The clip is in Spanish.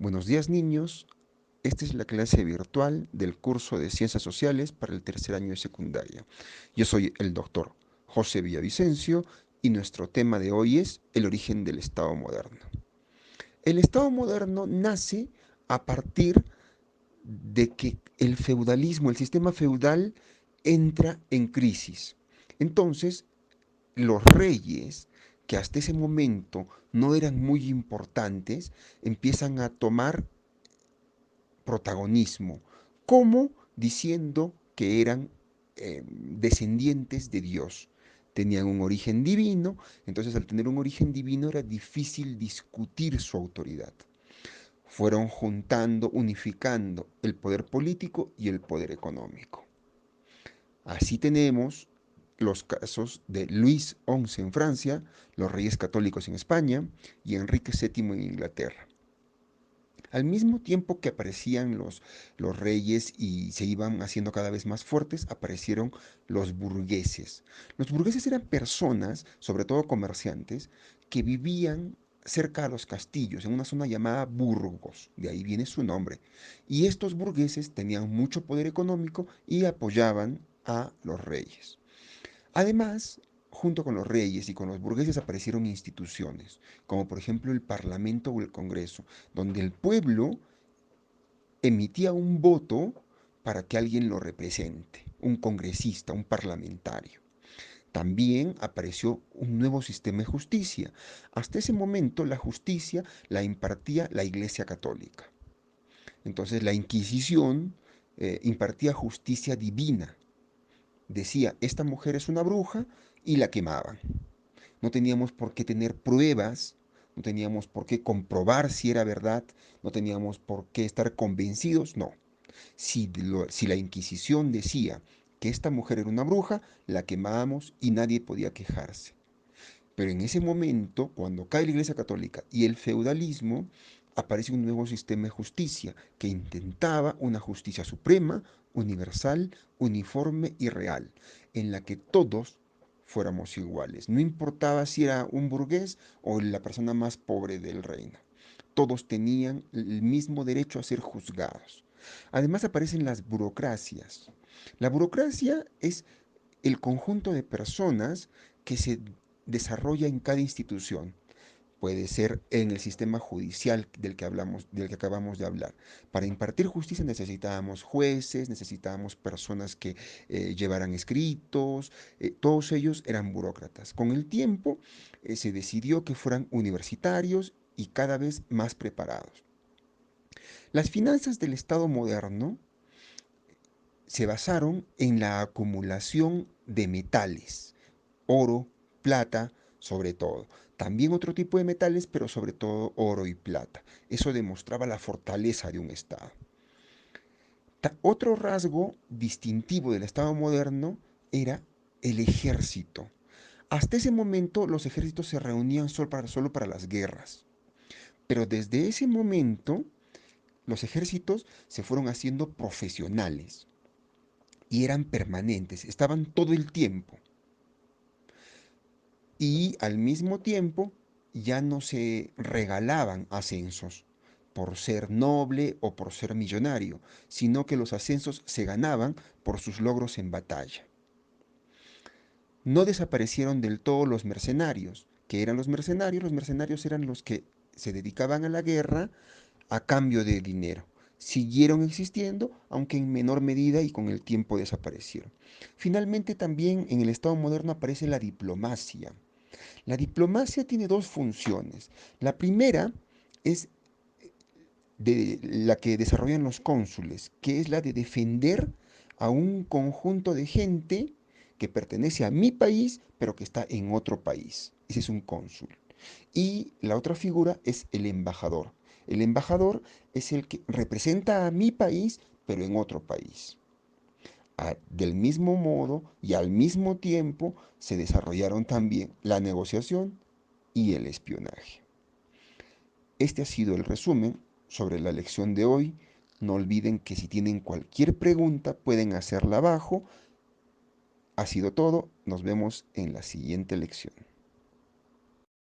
Buenos días, niños. Esta es la clase virtual del curso de Ciencias Sociales para el tercer año de secundaria. Yo soy el doctor José Villavicencio y nuestro tema de hoy es el origen del Estado moderno. El Estado moderno nace a partir de que el feudalismo, el sistema feudal, entra en crisis. Entonces, los reyes, que hasta ese momento no eran muy importantes, empiezan a tomar protagonismo, como diciendo que eran descendientes de Dios. Tenían un origen divino, entonces al tener un origen divino era difícil discutir su autoridad. Fueron juntando, unificando el poder político y el poder económico. Así tenemos los casos de Luis XI en Francia, los reyes católicos en España y Enrique VII en Inglaterra. Al mismo tiempo que aparecían los reyes y se iban haciendo cada vez más fuertes, aparecieron los burgueses. Los burgueses eran personas, sobre todo comerciantes, que vivían cerca de los castillos, en una zona llamada Burgos, de ahí viene su nombre. Y estos burgueses tenían mucho poder económico y apoyaban a los reyes. Además, junto con los reyes y con los burgueses aparecieron instituciones, como por ejemplo el Parlamento o el Congreso, donde el pueblo emitía un voto para que alguien lo represente, un congresista, un parlamentario. También apareció un nuevo sistema de justicia. Hasta ese momento la justicia la impartía la Iglesia Católica. Entonces la Inquisición impartía justicia divina. Decía, esta mujer es una bruja y la quemaban. No teníamos por qué tener pruebas, no teníamos por qué comprobar si era verdad, no teníamos por qué estar convencidos, no. Si la Inquisición decía que esta mujer era una bruja, la quemábamos y nadie podía quejarse. Pero en ese momento, cuando cae la Iglesia Católica y el feudalismo, aparece un nuevo sistema de justicia que intentaba una justicia suprema, universal, uniforme y real, en la que todos fuéramos iguales. No importaba si era un burgués o la persona más pobre del reino. Todos tenían el mismo derecho a ser juzgados. Además aparecen las burocracias. La burocracia es el conjunto de personas que se desarrolla en cada institución. Puede ser en el sistema judicial del que acabamos de hablar. Para impartir justicia necesitábamos jueces, necesitábamos personas que llevaran escritos, todos ellos eran burócratas. Con el tiempo se decidió que fueran universitarios y cada vez más preparados. Las finanzas del Estado moderno se basaron en la acumulación de metales, oro, plata, sobre todo. También otro tipo de metales, pero sobre todo oro y plata. Eso demostraba la fortaleza de un Estado. Otro rasgo distintivo del Estado moderno era el ejército. Hasta ese momento los ejércitos se reunían solo para las guerras. Pero desde ese momento los ejércitos se fueron haciendo profesionales y eran permanentes, estaban todo el tiempo. Y al mismo tiempo ya no se regalaban ascensos por ser noble o por ser millonario, sino que los ascensos se ganaban por sus logros en batalla. No desaparecieron del todo los mercenarios. ¿Qué eran los mercenarios? Los mercenarios eran los que se dedicaban a la guerra a cambio de dinero. Siguieron existiendo, aunque en menor medida y con el tiempo desaparecieron. Finalmente también en el Estado moderno aparece la diplomacia. La diplomacia tiene dos funciones. La primera es de la que desarrollan los cónsules, que es la de defender a un conjunto de gente que pertenece a mi país, pero que está en otro país. Ese es un cónsul. Y la otra figura es el embajador. El embajador es el que representa a mi país, pero en otro país. Del mismo modo y al mismo tiempo se desarrollaron también la negociación y el espionaje. Este ha sido el resumen sobre la lección de hoy. No olviden que si tienen cualquier pregunta pueden hacerla abajo. Ha sido todo. Nos vemos en la siguiente lección.